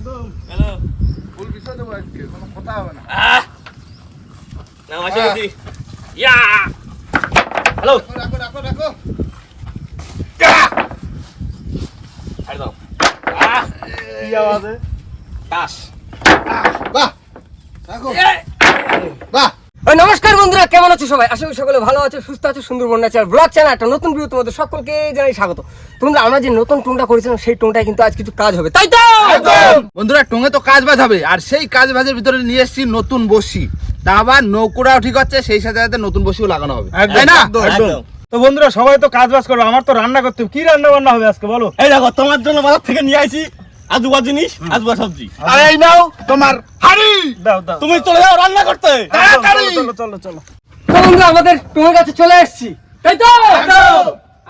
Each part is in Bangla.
একদম হ্যালো ফুল বিষয় দেবো আজকে, কোনো কথা হবে না। না মাসে বসি ইয়া হ্যালো রাখো রাখো রাখো ছাড় দাও কি আওয়াজে? টাস বাহ রাখো বাহ। নমস্কার বন্ধুরা, কেমন আছো সবাই? আশা করি সকলে ভালো আছে, সুস্থ আছে। সুন্দরবন ন্যাচারাল ব্লগ চ্যানেল একটা নতুন ভিডিও তোমাদের সকলকে জানাই স্বাগত। তোমরা আমরা যে নতুন টুংটা করেছিলাম সেই টুংটায় কিন্তু আজ কিছু কাজ হবে, তাই তো? বন্ধুরা টঙ্গে তো কাজ বাজ হবে, আর সেই কাজ বাজের ভিতরে নিয়ে এসেছি নতুন বসি। তা আবার নৌকোটাও ঠিক হচ্ছে, সেই সাথে সাথে নতুন বসিও লাগানো হবে, তাই না? একদম। তো বন্ধুরা সবাই তো কাজ বাজ করবে, আমার তো রান্না করতে হবে। কি রান্না বান্না হবে আজকে বলো? এই দেখো তোমার জন্য বাজার থেকে নিয়ে আইছি আজুবা জিনিস, আজুবা সবজি। আর এই নাও তোমার হাড়ি, দাও দাও, তুমি চলে যাও রান্না করতে। তাড়াতাড়ি। চলো চলো চলো। তো বন্ধুরা আমাদের টুংয়ের কাছে চলে এসেছি, তাই তো?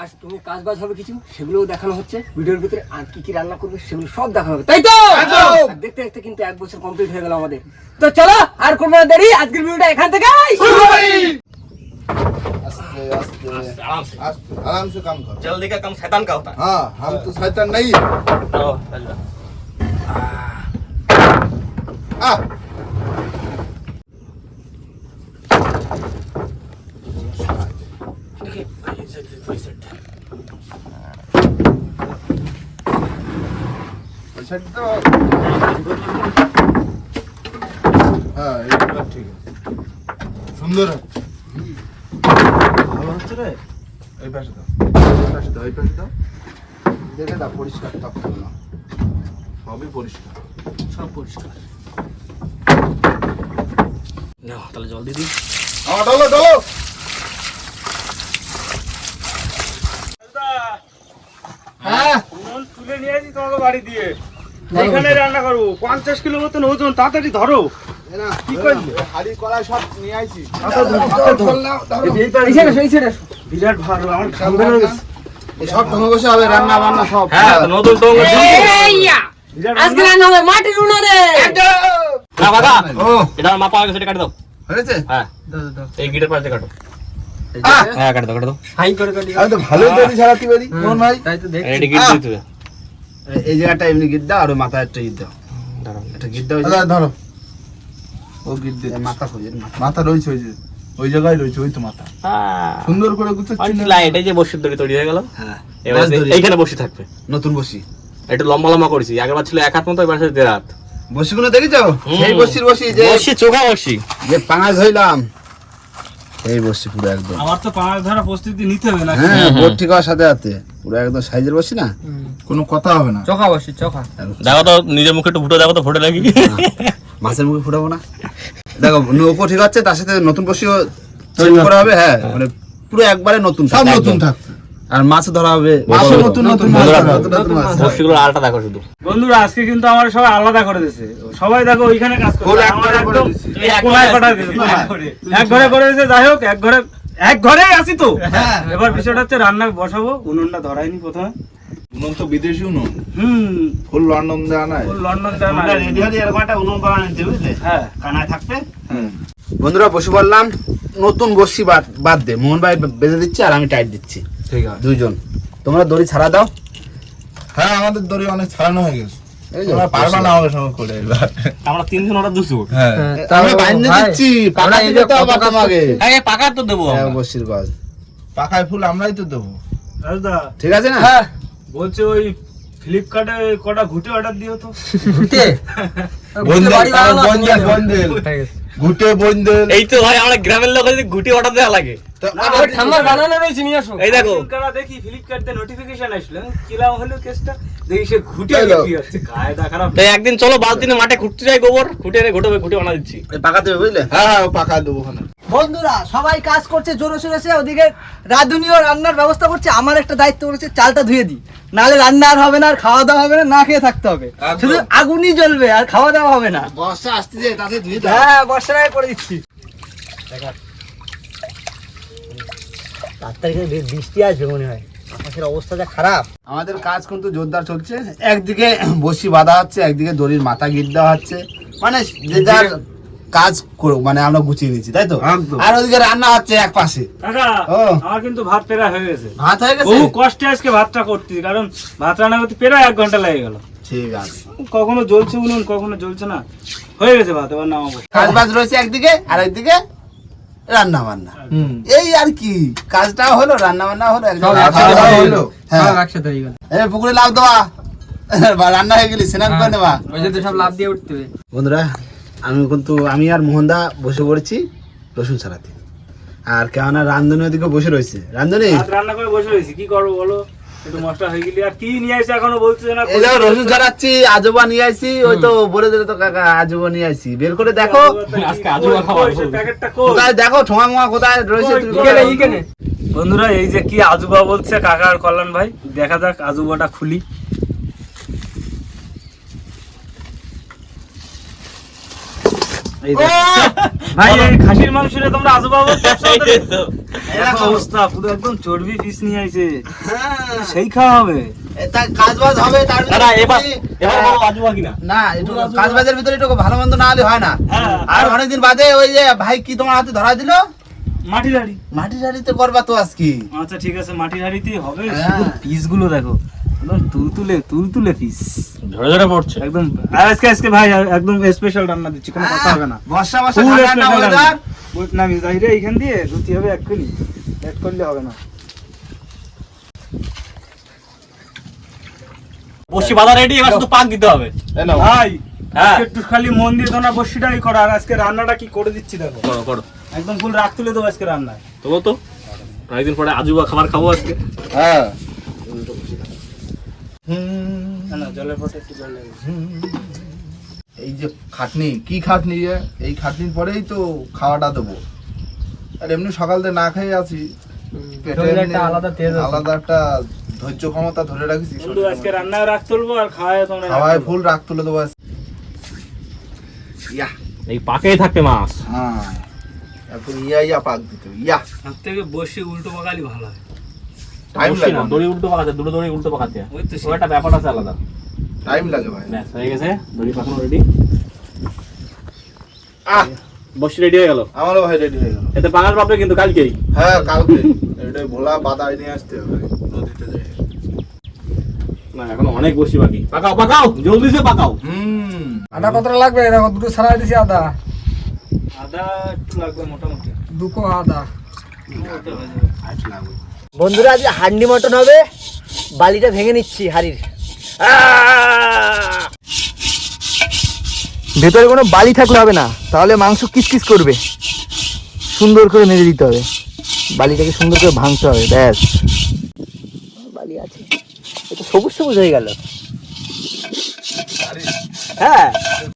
আজ তুমি কাজ বাজ হবে কিছু, সেগুলোও দেখানো হচ্ছে ভিডিওর ভিতরে। আর কি কি রান্না করবে সেগুলো সব দেখানো হবে, তাই তো? আর দেখতে দেখতে কিন্তু 1 বছর কমপ্লিট হয়ে গেল আমাদের। তো চলো আর কোনো দেরি, আজকের ভিডিওটা এখান থেকে শুরু করি। আস্তে আস্তে आराम से আস্তে आराम से काम करो। जल्दी का काम शैतान का होता है। हाँ हम तो शैतान नहीं है। चलो चल जाओ। हाँ पैसा तो हाँ ये बात ठीक है, सुंदर है। ভালো হচ্ছে রে। এই পাশে দাও, এই পাশে দাও, এই পাশে দাও। দেখে দাও পরিষ্কার, তখন না সবই পরিষ্কার, সব পরিষ্কার। না তাহলে জল দিয়ে দিই। ডলো ডলো। হ্যাঁ উনুন তুলে নিয়ে আসি তোমাকে বাড়ি দিয়ে, এইখানে রান্না করবো। 50 কিলো মতন ওজন, তাড়াতাড়ি ধরো। কি করলি? হাড়ি কড়াই সব নিয়ে আইছি। এই ছেড়ে এসো, এই ছেড়ে এসো। বিরাট ভালো, আমার খাবে না। এই সব ঢঙ্গে বসে হবে, রান্না বান্না সব। হ্যাঁ নতুন তো এইয়া! বিরাট আজকে রান্না হবে মাটির উনুনে। না বাবা ও এটা মাপা আগে সেটা কাট দাও। হয়েছে? হ্যাঁ দাও দাও। এই গিটার পাশে কাটো। আহ! হ্যাঁ কাট দাও কাট দাও। হাই করে কাটি। আমি তো ভালোই তৈরি ছাড়াতে পারি কোন ভাই। তাই তো দেখ। এটা গিট দিতে হবে। এই জায়গাটা এমনি গিট দাও, আর ওই মাথায় একটা গিট দাও। দাঁড়াও একটা গিট দাও। ধরো ও গিট দে, মাথা খোঁজে, মাথা রয়েছে ওই যে ওই জায়গায় রয়েছে, ওই তো মাথা সুন্দর করে গুছাচ্ছি না। লাইট এই যে বসির দড়ি তৈরি হয়ে গেল। হ্যাঁ এবার এইখানে বসে থাকবে। নতুন বসি, একটু লম্বা লম্বা করেছি, আগেরবার ছিল 1 হাত মতো, এবার 1.5 হাত। বসিগুলো দেখেছো? সেই বসির বসি যে বসি চোখা বসি। যে পাঙাশ হইলাম, এই বসি পুরো একদম। আমার তো পাঁচ ধরা প্রস্তুতি নিতে হবে না? হ্যাঁ বোট ঠিক হওয়ার সাথে সাথে পুরো একদম সাইজের বসি না, কোনো কথা হবে না। চোখা বসি, চোখা। দেখো তো নিজের মুখে একটু ফুটো দেখো তো, ফুটে লাগি। মাছের মুখে ফুটাবো না। দেখো নৌকো ঠিক আছে, তার সাথে নতুন বসিও তৈরি করা হবে। হ্যাঁ মানে পুরো একবারে নতুন, সব নতুন থাকবে। আর মাছও ধরা হবে, মাছও নতুন নতুন মাছ ধরা হবে, নতুন মাছ। বসিগুলো আলটা দেখো শুধু। বন্ধুরা আজকে কিন্তু আমার সবাই আলাদা করে দিয়েছে। সবাই দেখো ওইখানে কাজ ওর করছে, এক আমার ঘরে করে একদম দিয়েছে। কোনায় পাঠিয়ে দিয়েছে, কোনায়। এক ঘরে করে দিয়েছে। যাই হোক, এক ঘরেই আছি তো। এবার বিষয়টা হচ্ছে রান্না বসাবো। উনুনটা ধরাইনি প্রথমে। উনুন তো বিদেশি উনুন, হুম, ফুল লন্ডন দেওয়া নাই। লন্ডন যাওয়া না। রেডি হলে এরকম একটা উনুন বানানো নিতে বুঝলে, হ্যাঁ, কানায় থাকবে। বন্ধুরা বসে বললাম নতুন বসি বাদ দে, মোহন ভাই বেঁধে দিচ্ছে আর আমি টাইট দিচ্ছি, ঠিক আছে দুইজন। তোমরা দড়ি ছাড়া দাও। হ্যাঁ আমাদের দড়ি অনেক ছাড়ানো হয়ে গেছে, এই যে তোমরা পারবা না আমাকে সঙ্গে করে এবার। আমরা 3 জন ওটা 200। হ্যাঁ আমি বাইন্ধে দিচ্ছি, পাকা দিতে তো আবার তোমাকে। আগে পাকা তো দেবো হ্যাঁ, আমরা। বসির কাজ পাকায় ফুল আমরাই তো দেবো। রাজদা ঠিক আছে না? হ্যাঁ, বলছে ওই ফ্লিপকার্টে কটা ঘুটে অর্ডার দিও তো। ঘুরতে। বন্দেল, বাড়ি বানানো আছে বন্দেল, বন্দেল, ঘুটে বন্দেল। এই তো ভাই আমরা গ্রামের লোক যদি গুটি অর্ডার দেওয়া লাগে। ওই ঠাম্মার বানানো রয়েছে, নিয়ে আসো। এই দেখো দিনকারা দেখি ফ্লিপকার্টে নোটিফিকেশন আসলো, কিলাম হলো কেসটা, দেখি সে ঘুটে হ্যালো। বিক্রি হচ্ছে। কায়দা খারাপ। তাই একদিন চলো বালতিনে মাঠে খুঁড়তে যাই, গোবর খুঁটে এনে ঘুটে বানা দিচ্ছি। পাকা দেবে বুঝলে? হ্যাঁ হ্যাঁ পাকায় দেবো ওখানে। বন্ধুরা সবাই কাজ করছে জোরে সোরে, ওদিকে রাঁধুনিও রান্নার ব্যবস্থা করছে। আমার একটা দায়িত্ব করেছে, চালটা ধুয়ে দিই, নাহলে রান্না আর হবে না, আর খাওয়া দাওয়া হবে না, না খেয়ে থাকতে হবে। শুধু আগুনই জ্বলবে, আর খাওয়া দাওয়া হবে না। বর্ষা আসতেছে, তাতে ধুয়ে দাও। হ্যাঁ, বর্ষার আগে করে দিচ্ছি। বৃষ্টি আসবে মনে হয়, আকাশের অবস্থা যা খারাপ। আমাদের কাজ কিন্তু জোরদার চলছে। একদিকে বসি বাঁধা হচ্ছে, একদিকে দড়ির মাথা গিট দেওয়া হচ্ছে, মানে যে যার কাজ করুক, মানে আমরা গুছিয়ে দিচ্ছি, তাই তো? একদম। আর ওদিকে রান্না হচ্ছে এক পাশে। কাকা, ও। আমার কিন্তু ভাত পেরা হয়ে গেছে। ভাত হয়ে গেছে? বহু কষ্টে আজকে ভাতটা করতে, কারণ ভাত রান্না করতে প্রায় 1 ঘন্টা লেগে গেল। ঠিক আছে। কখনো জ্বলছে উনুন, কখনো জ্বলছে না। হয়ে গেছে ভাত, এবার নামাবো। কাজ বাজ রয়েছে একদিকে, আর একদিকে রান্না বান্না। এই আর কি, কাজটাও হলো, রান্না বান্না হলো, একদম হলো। হ্যাঁ, একসাথে হয়ে গেল। পুকুরে লাভ দেওয়া বা রান্না হয়ে গেলি স্নান করে নেওয়া। ওই যে তো সব লাভ দিয়ে উঠতে হবে। বন্ধুরা, আমি আর মোহনদা বসে পড়েছি রসুন ছাড়াতে, আর কেমন রান্ধনি ওদিকে বসে রয়েছে। রান্ধনি ভাত রান্না করে বসে রয়েছি, কি করবো বলো? একটু মশলা হয়ে গেলি। আর কি নিয়ে আসছে এখনো বলছে না? এই দেখো রসুন ছাড়াচ্ছি, আজবা নিয়ে আসছি। ওই তো বলে দিলে তো কাকা, আজবা নিয়ে আসছি। বের করে দেখো, আজকে আজুবা খাবার হবে। প্যাকেটটা কই? কোথায় দেখো, ঠোঙা মোঙা কোথায় রয়েছে তুমি এইখানে বন্ধুরা, এই যে কি আজুবা বলছে কাকা আর কল্যাণ ভাই, দেখা যাক আজুবাটা খুলি। এই দেখো। ভাই, এই খাসির মাংস রে তোমরা আজুবা বলছো? দেখো অবস্থা, পুরো একদম চর্বি পিস নিয়ে আইছে। সেই খাওয়া হবে। এটা কাজ বাজ হবে তার দাদা এবার ভিতরে বলো আজুবা কিনা। না, একটু কাজ বাজের ভিতরে একটু ভালো মন্দ না হলে হয় না। হ্যাঁ, আর অনেকদিন বাদে ওই যে ভাই কি তোমার হাতে ধরা দিল, মাটির হাঁড়ি। মাটির হাড়িতে করবা তো আজকে। আচ্ছা ঠিক আছে, মাটির হাঁড়িতেই হবে। হ্যাঁ। পিস গুলো দেখো, একদম তুলতুলে পিস ঝরে ঝরে পড়ছে একদম। আর আজকে ভাই একদম স্পেশাল রান্না দিচ্ছি, কোনো কথা হবে না। বর্ষা বর্ষা Full ঠান্ডা special weather। রান্না। নামি যাই রে, এইখান দিয়ে ধুতি হবে এক্ষুনি, লেট করলে হবে না। বসি বাঁধা রেডি, এবার শুধু পাক দিতে হবে। ভাই হ্যাঁ। আজকে একটু খালি মন দিয়ে তোমরা বসিটাই করো। আর আজকে রান্নাটা কি করে দিচ্ছি দেখো, করো করো একদম ফুল রাখ তুলে দেবো আজকে রান্নায়। তো বলতো কয়েকদিন পরে আজুবা খাবার খাবো আজকে। হ্যাঁ, না, না, জলের পটে একটু জল লাগে। এই যে খাটনি, কি খাটনি যে, এই খাটনির পরেই তো খাওয়াটা দেবো। আর এমনি সকাল থেকে না খেয়ে আছি, পেটে শরীরে এমনি একটা আলাদা তেজ আছে। আলাদা একটা ধৈর্য ক্ষমতা ধরে রাখছি। বন্ধু আজকে রান্নায় রাখ তুলবো, আর খাওয়ায় তোমরা খাওয়ায় ফুল রাখ তুলে দেবো আজকে। ইয়া, এই পাকেই থাকে মাছ। হ্যাঁ, এখন ইয়া পাক দিতে হবে। ইয়া, হাত থেকে বসে উল্টো পাকালি ভালো হয়। টাইম বসি লাগে, না, দড়ি উল্টো পাকাতে, দুটো দড়ি উল্টো পাকাতে। ওই তো ওর একটা ব্যাপার আছে আলাদা। টাইম লাগে ভাই। ব্যাস হয়ে গেছে, দড়ি পাকানো রেডি। আহ, বসি রেডি হয়ে গেল। আমারও ভাই রেডি হয়ে গেল। এতে পাকার পাবে কিন্তু কালকেই। হ্যাঁ, কালকে এটাই ভোলা বাদায় নিয়ে আসতে হবে নদীতে যাই। না এখন অনেক বসি বাকি। পাকাও পাকাও, জলদি সে পাকাও। আদা কতটা লাগবে? দেখো দুটো ছাড়াই দিছি আদা, আদা একটু লাগবে মোটামুটি। দুটো আদা। লাগবে। বন্ধুরা, আজ হান্ডি মটন হবে। বালিটা ভেঙে নিচ্ছি হাড়ির। ভেতরে কোনো বালি থাকলে হবে না, তাহলে মাংস কিচকিচ করবে। সুন্দর করে নেড়ে দিতে হবে, বালিটাকে সুন্দর করে ভাঙতে হবে। ব্যাস, বালি আছে, এটা সবুজ সবুজ হয়ে গেল। হ্যাঁ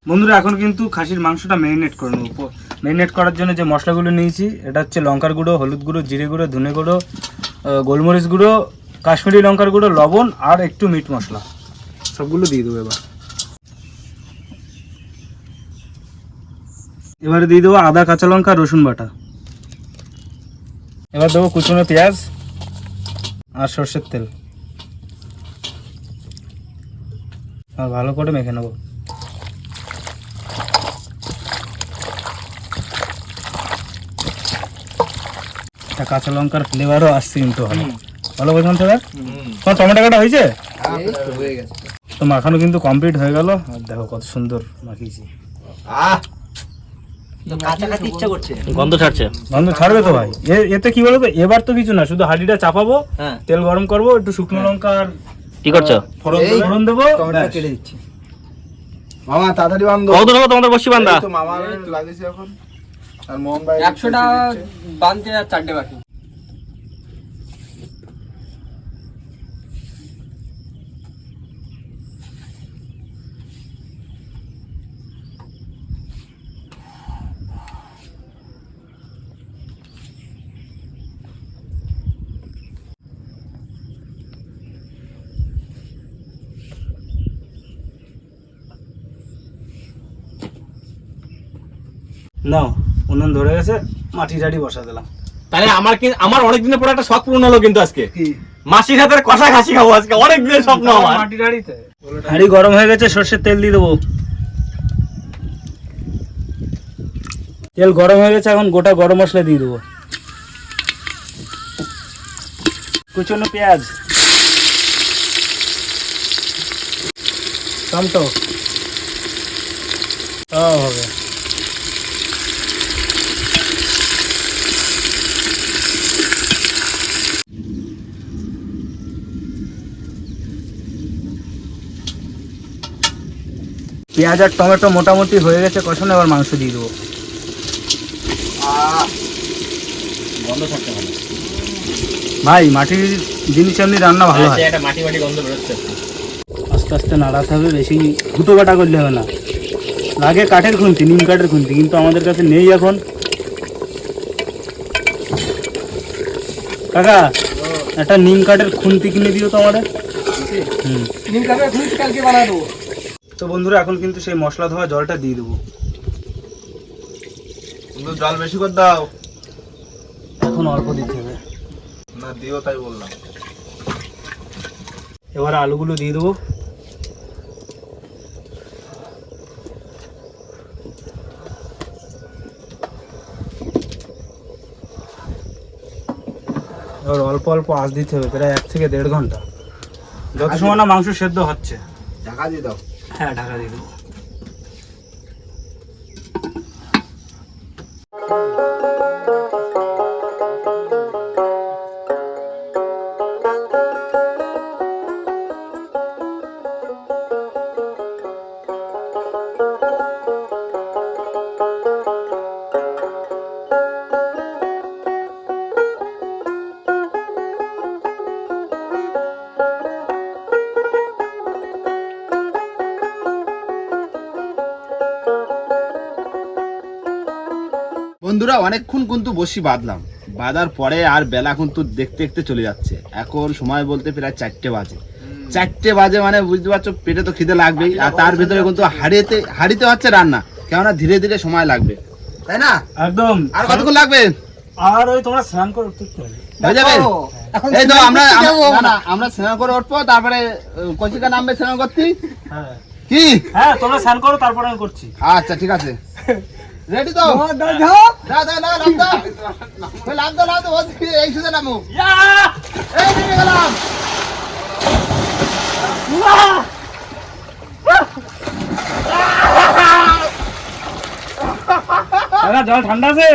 বন্ধুরা, এখন কিন্তু খাসির মাংসটা ম্যারিনেট করে নেবো। ম্যারিনেট করার জন্য যে মশলাগুলো নিয়েছি, এটা হচ্ছে লঙ্কার গুঁড়ো, হলুদ গুঁড়ো, জিরে গুঁড়ো, ধনে গুঁড়ো, গোলমরিচ গুঁড়ো, কাশ্মীরি লঙ্কার গুঁড়ো, লবণ আর একটু মিট মশলা, সবগুলো দিয়ে দেবো। এবারে দিয়ে দেবো আদা, কাঁচা লঙ্কা, রসুন বাটা। এবার দেবো কুচনো পেঁয়াজ আর সর্ষের তেল, আর ভালো করে মেখে নেবো। কাঁচা লঙ্কার ফ্লেভারও আসছে কিন্তু ভালো ভালো বলছেন তো। তোমার টমেটো কাটা হয়েছে হয়ে গেছে। তো, মাখানো কিন্তু কমপ্লিট হয়ে গেল। আর দেখো কত সুন্দর মাখিয়েছি। আহ, কাঁচা কাঁচা ইচ্ছা করছে। গন্ধ ছাড়ছে। গন্ধ ছাড়বে তো ভাই। এতে কি বলতো, এবার তো কিছু না, শুধু হাঁড়িটা চাপাবো, হ্যাঁ, তেল গরম করবো, একটু শুকনো লঙ্কা আর কি করছো? ফোড়ন দেবো। টমেটোটা কেটে দিচ্ছি। মামা তাড়াতাড়ি বান্ধব। কত নেবো তোমাদের বসি বান্ধা? এই তো মামা লাগিয়েছে এখন। আর মোহন ভাই 100টা বানতে আর 4টে বাকি। নাও, উনুন ধরে গেছে, মাটি টাটি বসা দিলাম। তাহলে আমার অনেক দিনের পরে একটা শখ পূরণ হলো কিন্তু আজকে। মাসির হাতের কষা খাসি খাবো আজকে, অনেক দিনের স্বপ্ন আমার। মাটি টাড়িতে হাঁড়ি গরম হয়ে গেছে, সর্ষের তেল দিয়ে দেবো। তেল গরম হয়ে গেছে, এখন গোটা গরম মশলা দিয়ে দেবো। কুচনো পেঁয়াজ, শান্ত তাও হবে। পেঁয়াজ আর টমেটো মোটামুটি হয়ে গেছে কষানো, এবার মাংস দিয়ে দেবো। গন্ধ থাকতে ভালো। ভাই মাটির জিনিস এমনি রান্না ভালো হয়। একটা মাটি মাটি গন্ধ বেরোচ্ছে। আস্তে আস্তে নাড়াতে হবে, বেশি হুটো বাটা করলে হবে না। লাগে কাঠের খুন্তি, নিম কাঠের খুন্তি, কিন্তু আমাদের কাছে নেই এখন। কাকা একটা নিম কাঠের খুন্তি কিনে দিও তো আমাদের। নিম কাঠের খুন্তি কালকে বানায় দেবো। তো বন্ধুরা এখন কিন্তু সেই মশলা ধোয়া জলটা দিয়ে দেবো। কিন্তু জল বেশি করে দাও। এখন অল্প দিতে হবে। না দিও তাই বললাম। এবার আলুগুলো দিয়ে দেবো। এবার অল্প অল্প আঁচ দিতে হবে, প্রায় 1 থেকে 1.5 ঘন্টা, যত সময় না মাংস সেদ্ধ হচ্ছে। ঢাকা দিয়ে দাও। হ্যাঁ ঢাকা দিয়ে দেবো। বন্ধুরা অনেকক্ষণ কিন্তু বসি বাঁধলাম, বাঁধার পরে আর বেলা কিন্তু দেখতে দেখতে চলে যাচ্ছে। এখন সময় বলতে প্রায় 4টে বাজে। 4টে বাজে মানে বুঝতে পারছো পেটে তো খিদে লাগবেই, আর তার ভিতরে কিন্তু হাড়িতে হচ্ছে রান্না, কেননা ধীরে ধীরে সময় লাগবে, তাই না? একদম। আর কতক্ষণ লাগবে? আর ওই তোমরা স্নান করে উঠতে হবে। হয়ে যাবে? এখন এই তো আমরা স্নান করতে যাবো। আমরা স্নান করে উঠবো, তারপরে কচিকা নামবে স্নান করতে। হ্যাঁ কি? হ্যাঁ তোমরা স্নান করো, তারপরে আমি করছি। আচ্ছা ঠিক আছে, রেডি তো? যাও দাও দাও দাও, লাভ দাও, লাভ দাও, লাভ দাও, এই সুদে নামো। এই নেমে গেলাম। দাদা জল ঠান্ডা আছে?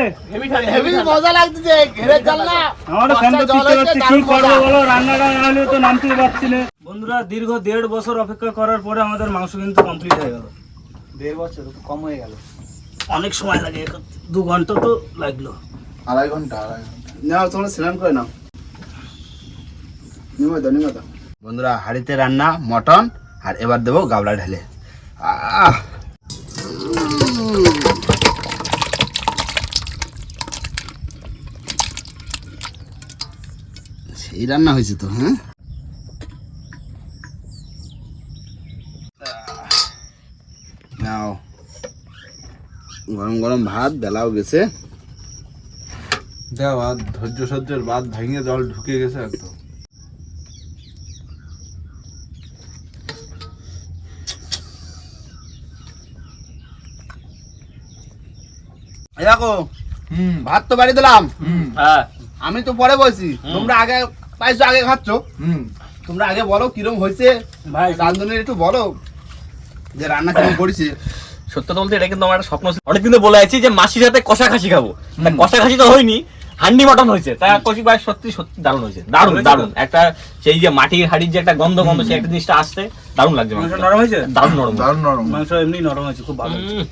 হেভি মজা লাগতেছে, ঘেরে জল না। আমারও ফ্যান তো টিকতে পারছি, কি করবো বলো, রান্নাটা না হলে তো নামতেই পারছি না। বন্ধুরা দীর্ঘ 1.5 বছর অপেক্ষা করার পরে আমাদের মাংস কিন্তু কমপ্লিট হয়ে গেল। 1.5 বছর কম হয়ে গেল। অনেক সময় লাগে, 2 ঘন্টা তো লাগলো। 2.5 ঘন্টা। নাও তোমরা স্নান করে নাও। নিমা দাও। বন্ধুরা হাড়িতে রান্না মটন, আর এবার দেবো গাবলা ঢেলে। সেই রান্না হয়েছে তো। হ্যাঁ নাও, গরম গরম ভাত, বেলাও গেছে। দেখ ভাত ধৈর্য সহ্যের ভাত ভেঙে জল ঢুকে গেছে একদম। এই দেখো ভাত তো বাড়ি দিলাম, হ্যাঁ আমি তো পরে বলছি, তোমরা আগে পাইছো, আগে খাচ্ছ। তোমরা আগে বলো কিরম হয়েছে, ভাই রান্ধনের একটু বলো যে রান্না কিরম করেছে। সত্য বলতে এটা কিন্তু আমার একটা স্বপ্ন ছিল। অনেকদিন তো বলে আছি যে মাসির সাথে কষা খাসি খাবো, তা কষা খাসি তো হয়নি, হান্ডি মটন হয়েছে। তা কষি ভাই সত্যি সত্যি দারুণ হয়েছে, দারুণ দারুণ। একটা সেই যে মাটির হাড়ির যে একটা গন্ধ সেই একটা জিনিসটা আসছে, দারুণ লাগছে। মাংস মাংস নরম হয়েছে? দারুণ নরম। দারুণ নরম, মাংস এমনি নরম হয়েছে, খুব ভালো হয়েছে। উম,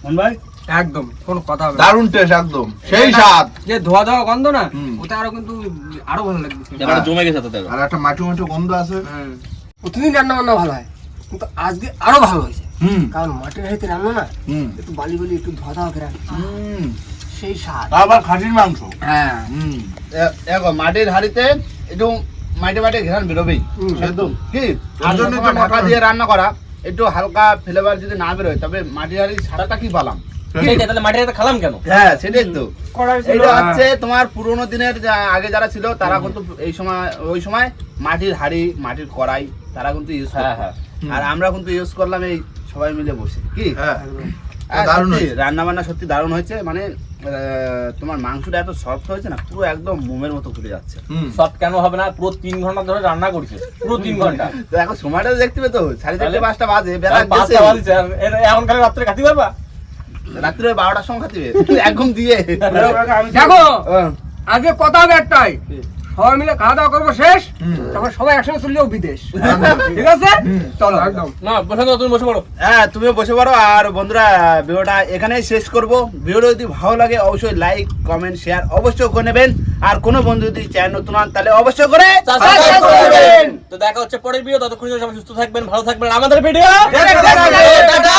মন ভাই একদম কোনো কথা হবে না। দারুণ টেস্ট একদম, সেই স্বাদ। যে ধোয়া ধোয়া গন্ধ না, ওটা আরো কিন্তু আরো ভালো লাগছে। এবারে জমে গেছে তো দেখো। আর একটা মাটি মাটি গন্ধ আছে। প্রতিদিন রান্না বান্না ভালো হয়, কিন্তু আজকে আরো ভালো হয়েছে। হুম কারণ মাটির হাড়িতে রান্না না, হুম একটু বালি বালি একটু ধোয়া ধোয়া করে রান্না, হুম। সেই স্বাদ। আবার খাসির মাংস। হ্যাঁ হুম দেখো মাটির হাড়িতে একটু মাটি মাটি ঘেরান বেরোবেই একদম। কি আর জন্য তো ঢাকা দিয়ে রান্না করা, একটু হালকা ফ্লেভার যদি না বেরোয়, তবে মাটির হাড়ির সাদাটা কি পালাম। সেইটা তাহলে মাটির হাতে খালাম কেন? হ্যাঁ সেটাই তো। কড়াই ছিল। এইটা হচ্ছে তোমার পুরোনো দিনের আগে যারা ছিল, তারা কিন্তু এই সময় ওই সময় মাটির হাড়ি, মাটির কড়াই তারা কিন্তু ইউজ হ্যাঁ, করতো। হ্যাঁ। আর আমরা কিন্তু ইউজ করলাম এই সবাই মিলে বসে। কি হ্যাঁ আর দারুণ সত্যি হয়েছে। রান্না বান্না সত্যি দারুণ হয়েছে, মানে তোমার মাংসটা এত সফট হয়েছে না, পুরো একদম মোমের মতো ফুলে যাচ্ছে। সব কেন হবে না, পুরো 3 ঘন্টা ধরে রান্না করছে, পুরো 3 ঘন্টা। তো এখন সময়টা তো দেখতে পেতো, 4:30 5টা বাজে, বেলা তাহলে 5টা বাজছে, আর এখন কালে রাত্রে খাতি পারবা? রাত্রে 12টার সময় খাতে একদম দিয়ে। দেখো হ্যাঁ। আজকে কথা হবে একটাই, সবাই মিলে খাওয়া দাওয়া করবো শেষ, তারপর সবাই একসঙ্গে চলে যাবো বিদেশ, ঠিক আছে? চলো একদম। না বসে না, তুমি বসে পড়ো। হ্যাঁ, তুমিও বসে পড়ো। আর বন্ধুরা, ভিডিওটা এখানেই শেষ করব। ভিডিওটা যদি ভালো লাগে অবশ্যই লাইক কমেন্ট শেয়ার অবশ্যই করে নেবেন। আর কোনো বন্ধু যদি চ্যানেল নতুন হন তাহলে অবশ্যই করে সাবস্ক্রাইব করে দেবেন। তো দেখা হচ্ছে পরের ভিডিও, ততক্ষণ সবাই সুস্থ থাকবেন, ভালো থাকবেন। আমাদের ভিডিও টাটা।